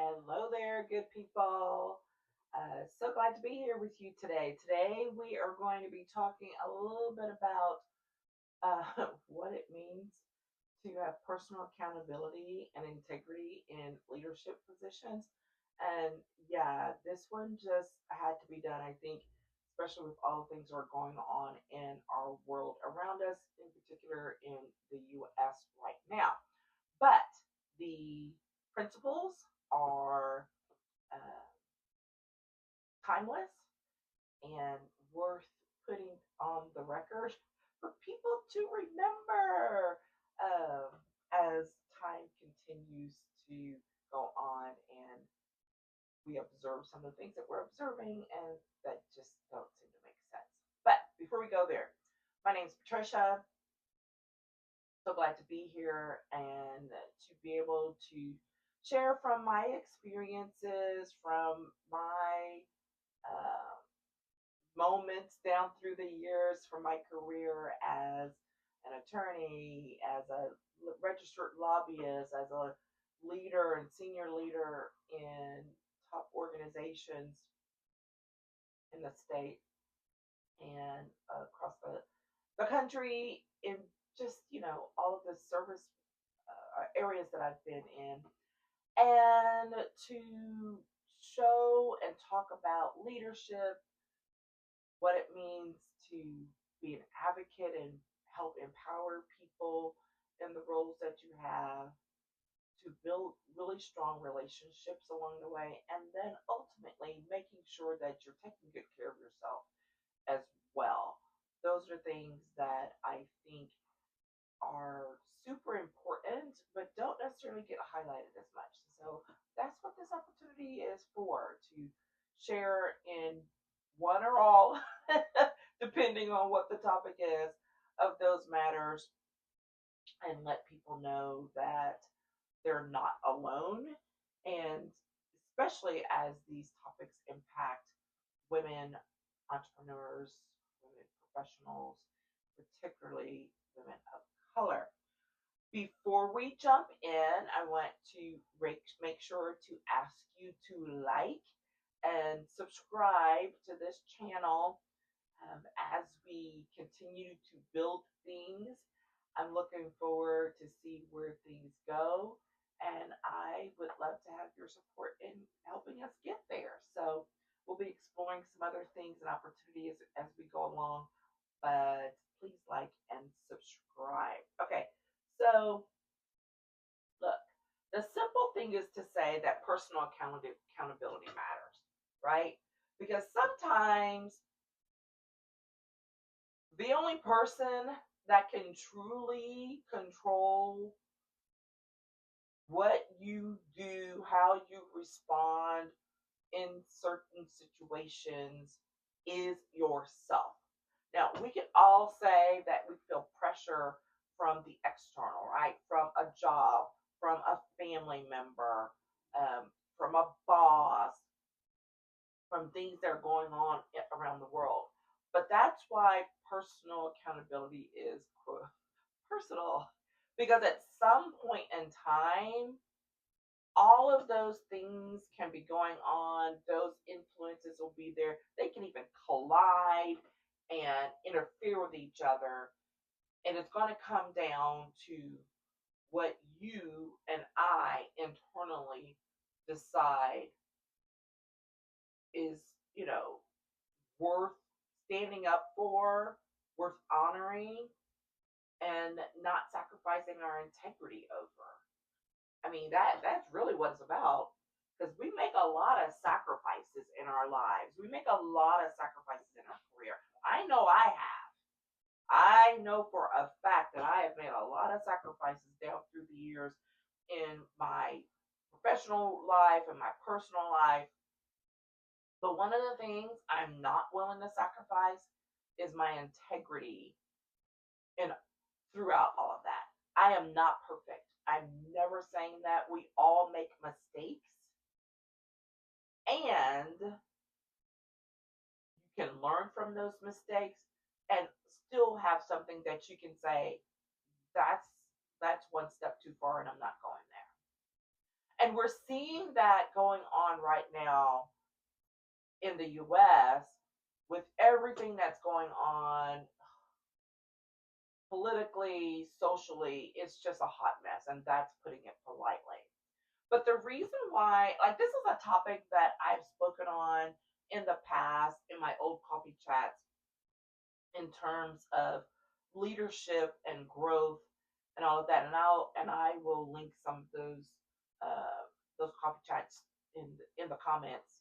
Hello there, good people. So glad to be here with you today. Today, we are going to be talking a little bit about what it means to have personal accountability and integrity in leadership positions. And yeah, this one just had to be done, I think, especially with all the things that are going on in our world around us, in particular in the US right now. But the principles are uh, timeless and worth putting on the record for people to remember as time continues to go on and we observe some of the things that we're observing and that just don't seem to make sense. But before we go there, my name's Patricia. So glad to be here and to be able to share from my experiences, from my uh, moments down through the years, from my career as an attorney, as a registered lobbyist, as a leader and senior leader in top organizations in the state and across the country in just, all of the service areas that I've been in, and to show and talk about leadership, what it means to be an advocate and help empower people in the roles that you have, to build really strong relationships along the way, and then ultimately making sure that you're taking good care of yourself as well. Those are things that I think are super important, but don't necessarily get highlighted as much. So that's what this opportunity is for, to share in one or all, depending on what the topic is, of those matters, and let people know that they're not alone. And especially as these topics impact women entrepreneurs, women professionals, particularly women of color. Before we jump in, I want to make sure to ask you to like and subscribe to this channel as we continue to build things. I'm looking forward to see where things go, and I would love to have your support in helping us get there. So we'll be exploring some other things and opportunities as we go along, but please like and subscribe. Okay, so look, the simple thing is to say that personal accountability matters, right? Because sometimes the only person that can truly control what you do, how you respond in certain situations is yourself. Now, we can all say that we feel pressure from the external, right? From a job, from a family member, from a boss, from things that are going on around the world. But that's why personal accountability is personal, because at some point in time, all of those things can be going on. Those influences will be there. They can even collide and interfere with each other. And it's going to come down to what you and I internally decide is, you know, worth standing up for, worth honoring, and not sacrificing our integrity over. I mean, that's really what it's about, because we make a lot of sacrifices in our lives. We make a lot of sacrifices in our career. I know I have. I know for a fact that I have made a lot of sacrifices down through the years in my professional life and my personal life. But one of the things I'm not willing to sacrifice is my integrity in throughout all of that. I am not perfect. I'm never saying that. We all make mistakes, and you can learn from those mistakes and still have something that you can say, that's one step too far and I'm not going there. And we're seeing that going on right now in the US with everything that's going on politically, socially. It's just a hot mess, and that's putting it politely. But the reason why, like, this is a topic that I've spoken on in the past in my old coffee chats in terms of leadership and growth and all of that. And I will link some of those coffee chats in the comments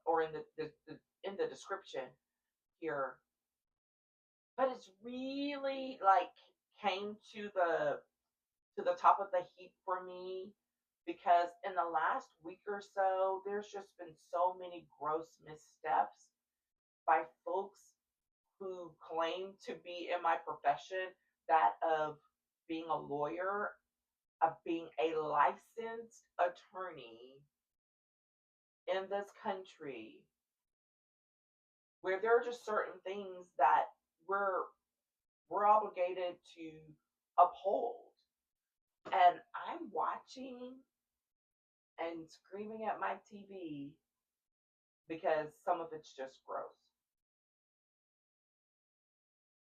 or in the in the description here. But it's really like came to the top of the heap for me because in the last week or so, there's just been so many gross missteps by folks who claim to be in my profession, that of being a lawyer, of being a licensed attorney in this country, where there are just certain things that we're we're obligated to uphold. And I'm watching and screaming at my TV because some of it's just gross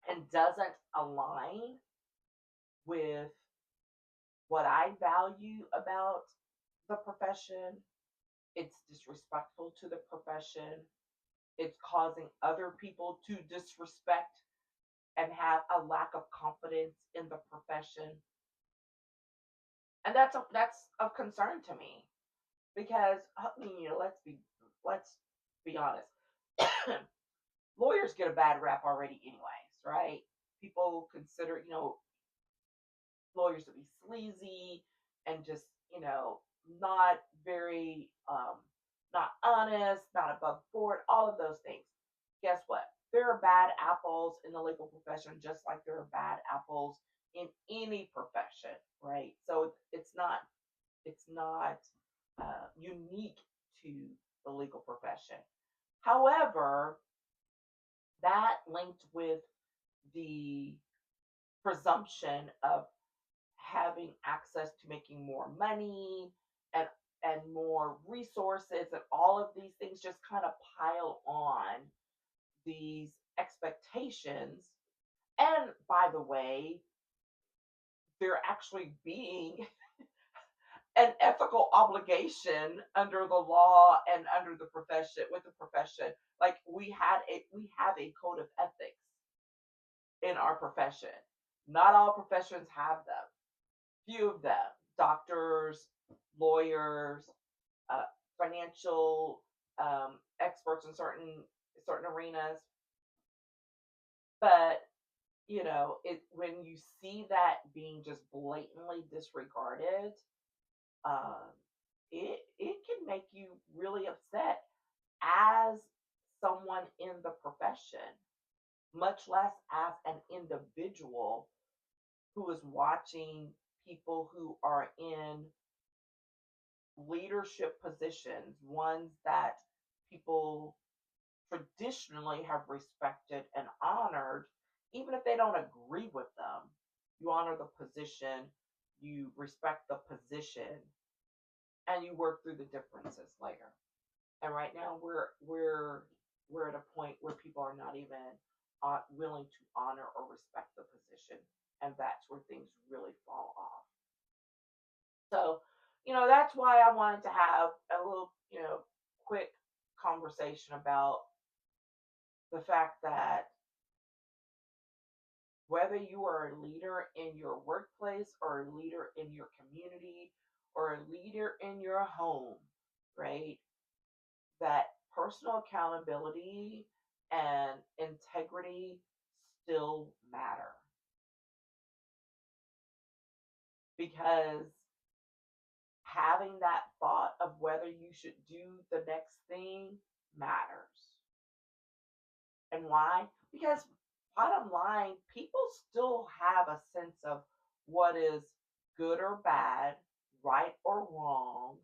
and doesn't align with what I value about the profession. It's disrespectful to the profession. It's causing other people to disrespect and have a lack of confidence in the profession. And that's of concern to me because I mean, let's be honest. Lawyers get a bad rap already anyways, right? People consider, lawyers to be sleazy and just, not very not honest, not above board, all of those things. Guess what? There are bad apples in the legal profession just like there are bad apples in any profession, right? So it's not unique to the legal profession. However, that linked with the presumption of having access to making more money and and more resources, and all of these things just kind of pile on these expectations. And by the way, there actually being an ethical obligation under the law and under the profession, with the profession. Like we have a code of ethics in our profession. Not all professions have them. Few of them, doctors, lawyers, uh, financial experts in certain arenas. But it when you see that being just blatantly disregarded, um, it can make you really upset as someone in the profession, much less as an individual who is watching people who are in leadership positions, ones that people traditionally have respected and honored, even if they don't agree with them. You honor the position, you respect the position, and you work through the differences later. And right now we're at a point where people are not even willing to honor or respect the position, and that's where things really fall off. So, that's why I wanted to have a little, quick conversation about the fact that whether you are a leader in your workplace or a leader in your community or a leader in your home, right? That personal accountability and integrity still matter because having that thought of whether you should do the next thing matters. And why? Because bottom line, people still have a sense of what is good or bad, right or wrong,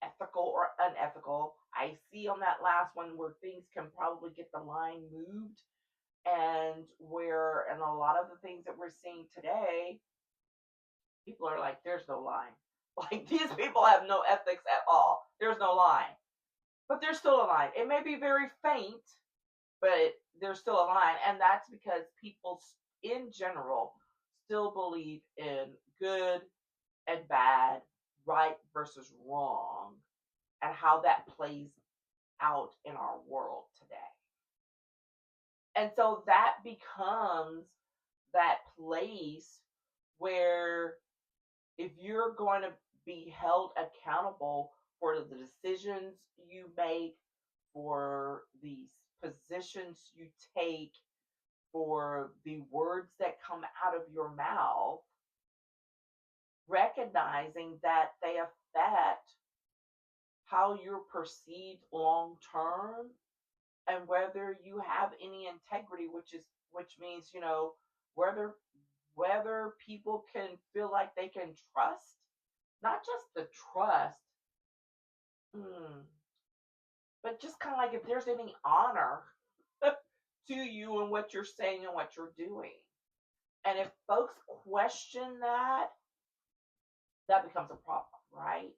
ethical or unethical. I see on that last one where things can probably get the line moved, and where, and a lot of the things that we're seeing today, people are like, there's no line. Like these people have no ethics at all. There's no line. But there's still a line. It may be very faint, but there's still a line. And that's because people in general still believe in good and bad, right versus wrong, and how that plays out in our world today. And so that becomes that place where if you're going to be held accountable for the decisions you make, for the positions you take, for the words that come out of your mouth, recognizing that they affect how you're perceived long term and whether you have any integrity, which means, whether people can feel like they can trust, not just the trust, mm, but just kind of like if there's any honor to you and what you're saying and what you're doing. And if folks question that, that becomes a problem, right?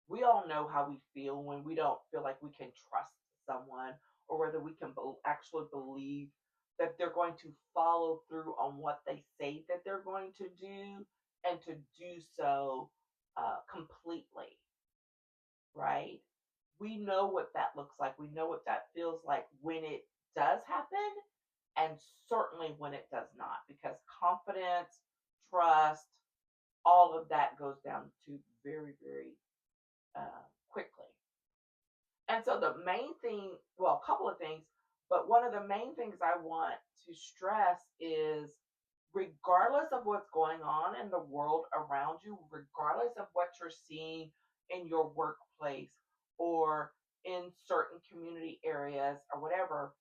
We all know how we feel when we don't feel like we can trust someone, or whether we can actually believe that they're going to follow through on what they say that they're going to do, and to do so completely, right? We know what that looks like. We know what that feels like when it does happen, and certainly when it does not, because confidence, trust, all of that goes down to very, very quickly. And so the main thing, well, a couple of things, but one of the main things I want to stress is, regardless of what's going on in the world around you, regardless of what you're seeing in your workplace or in certain community areas or whatever,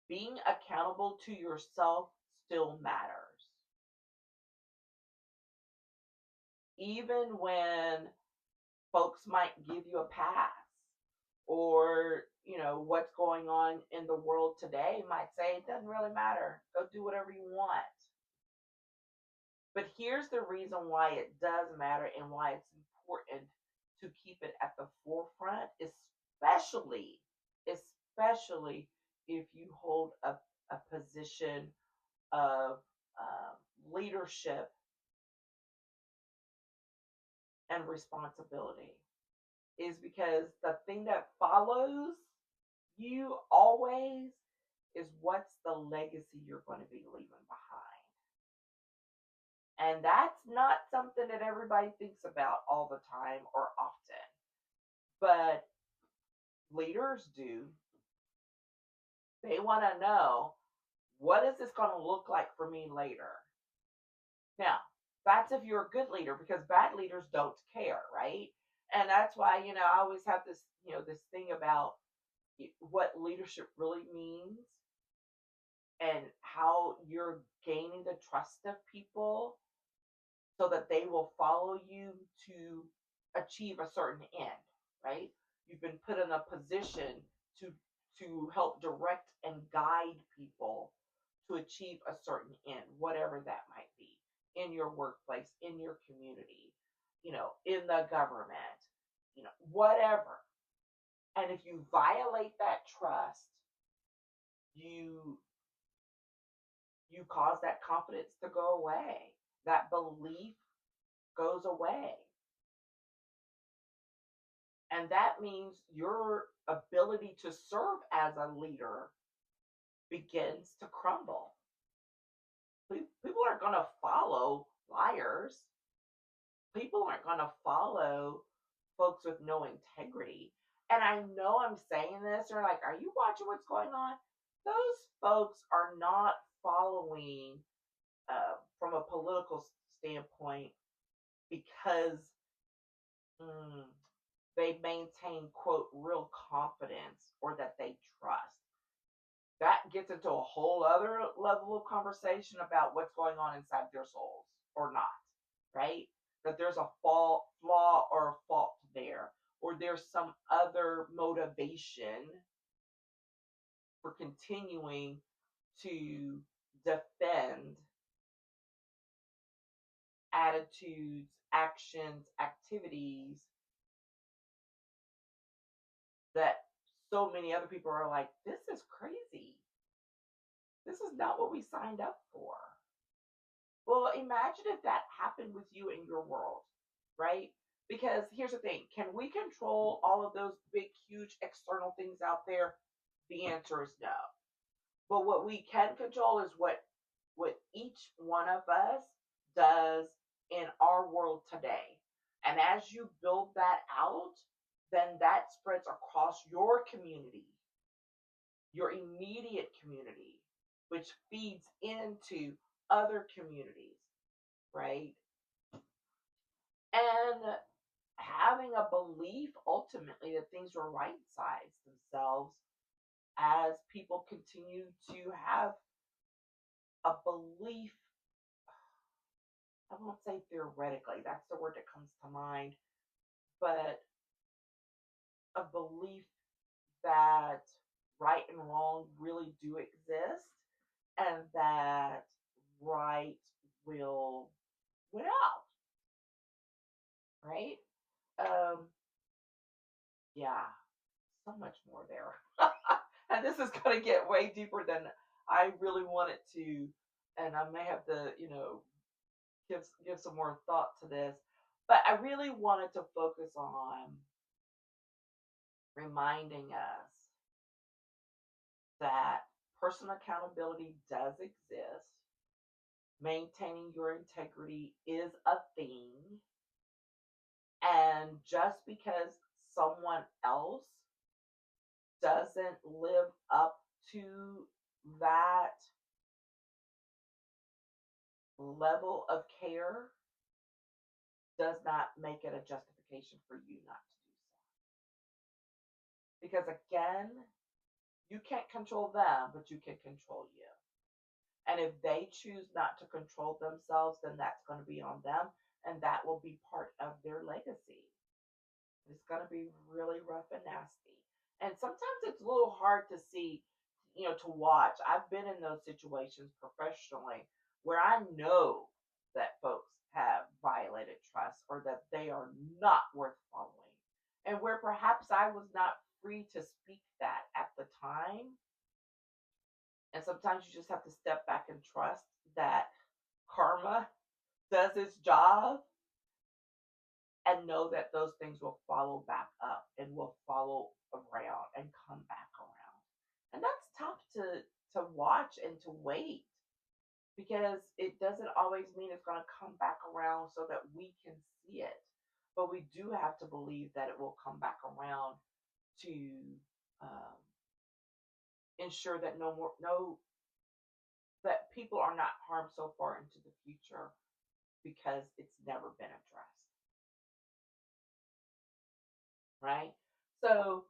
being accountable to yourself still matters. Even when folks might give you a pass, or what's going on in the world today might say it doesn't really matter, go do whatever you want. But here's the reason why it does matter and why it's important to keep it at the forefront, especially if you hold a position of leadership and responsibility, is because the thing that follows you always is what's the legacy you're going to be leaving behind. And that's not something that everybody thinks about all the time or often, but leaders do. They want to know, what is this going to look like for me later? Now, that's if you're a good leader, because bad leaders don't care, right? And that's why, I always have this thing about what leadership really means and how you're gaining the trust of people so that they will follow you to achieve a certain end, right? You've been put in a position to help direct and guide people to achieve a certain end, whatever that might be, in your workplace, in your community, in the government, whatever. And if you violate that trust, you cause that confidence to go away. That belief goes away. And that means your ability to serve as a leader begins to crumble. People aren't going to follow liars. People aren't going to follow folks with no integrity. And I know I'm saying this, or like, are you watching what's going on? Those folks are not following from a political standpoint because they maintain, quote, real confidence or that they trust. That gets into a whole other level of conversation about what's going on inside their souls or not, right? That there's a flaw or a fault there, or there's some other motivation for continuing to defend attitudes, actions, activities that so many other people are like, this is crazy. This is not what we signed up for. Well, imagine if that happened with you in your world, right? Because here's the thing, can we control all of those big, huge external things out there? The answer is no. But what we can control is what each one of us does in our world today. And as you build that out, then that spreads across your community, your immediate community, which feeds into other communities, right? And having a belief ultimately that things will right size themselves as people continue to have a belief. I won't say theoretically, that's the word that comes to mind, but a belief that right and wrong really do exist and that right will win out, right? Um, yeah, so much more there. And this is going to get way deeper than I really want it to. And I may have to, give some more thought to this. But I really wanted to focus on reminding us that personal accountability does exist. Maintaining your integrity is a thing. And just because someone else doesn't live up to that level of care does not make it a justification for you not to do so. Because again, you can't control them, but you can control you. And if they choose not to control themselves, then that's going to be on them. And that will be part of their legacy. It's going to be really rough and nasty. And sometimes it's a little hard to see, to watch. I've been in those situations professionally where I know that folks have violated trust or that they are not worth following. And where perhaps I was not free to speak that at the time. And sometimes you just have to step back and trust that karma does its job and know that those things will follow back up and will follow around and come back around. And that's tough to watch and to wait because it doesn't always mean it's going to come back around so that we can see it. But we do have to believe that it will come back around to um, ensure that no that people are not harmed so far into the future because it's never been addressed, right? So,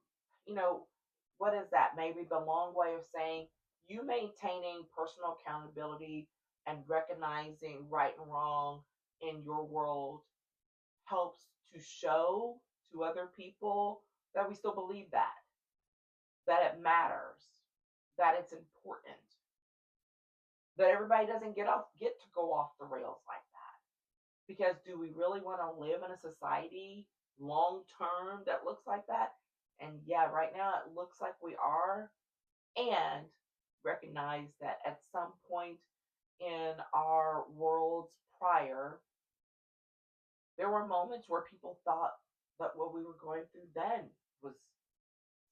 you know, what is that? Maybe the long way of saying you maintaining personal accountability and recognizing right and wrong in your world helps to show to other people that we still believe that it matters, that it's important, that everybody doesn't get to go off the rails like that. Because do we really want to live in a society long term that looks like that? And yeah, right now it looks like we are. And recognize that at some point in our worlds prior, there were moments where people thought that what we were going through then was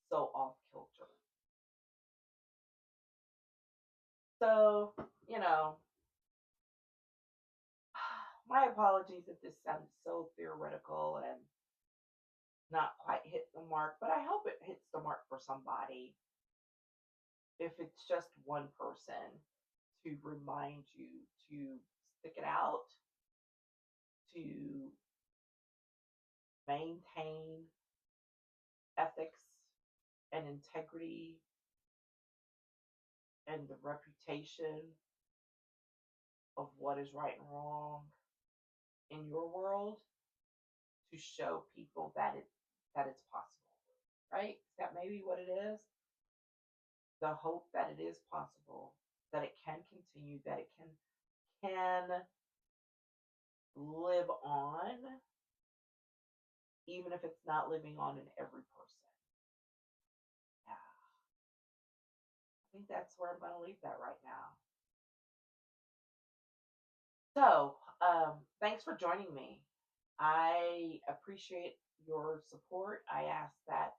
so off kilter. So, you know, my apologies if this sounds so theoretical and not quite hit the mark, but I hope it hits the mark for somebody. If it's just one person to remind you to stick it out, to maintain ethics and integrity and the reputation of what is right and wrong in your world to show people that it's possible, right? Is that maybe what it is? The hope that it is possible, that it can continue, that it can live on, even if it's not living on in every person. Yeah, I think that's where I'm going to leave that right now. So, thanks for joining me. I appreciate your support. I ask that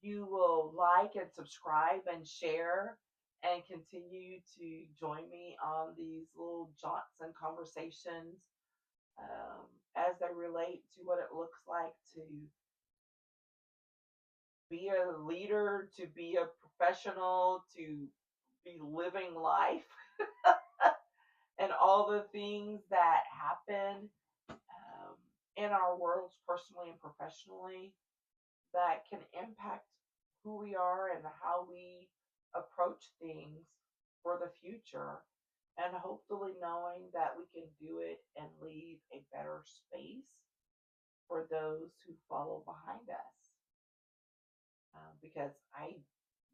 you will like and subscribe and share and continue to join me on these little jaunts and conversations as they relate to what it looks like to be a leader, to be a professional, to be living life, and all the things that happen in our worlds, personally and professionally, that can impact who we are and how we approach things for the future. And hopefully, knowing that we can do it and leave a better space for those who follow behind us. Because I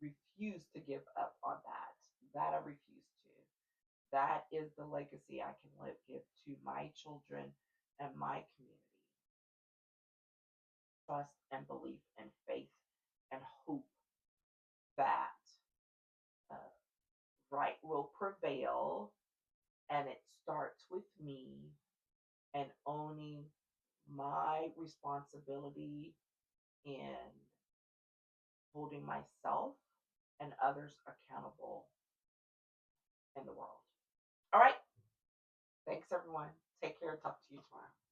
refuse to give up on that. That I refuse to. That is the legacy I can give to my children and my community. Trust and belief and faith and hope that uh, right will prevail, and it starts with me and owning my responsibility in holding myself and others accountable in the world. All right. Thanks, everyone. Take care. Talk to you tomorrow.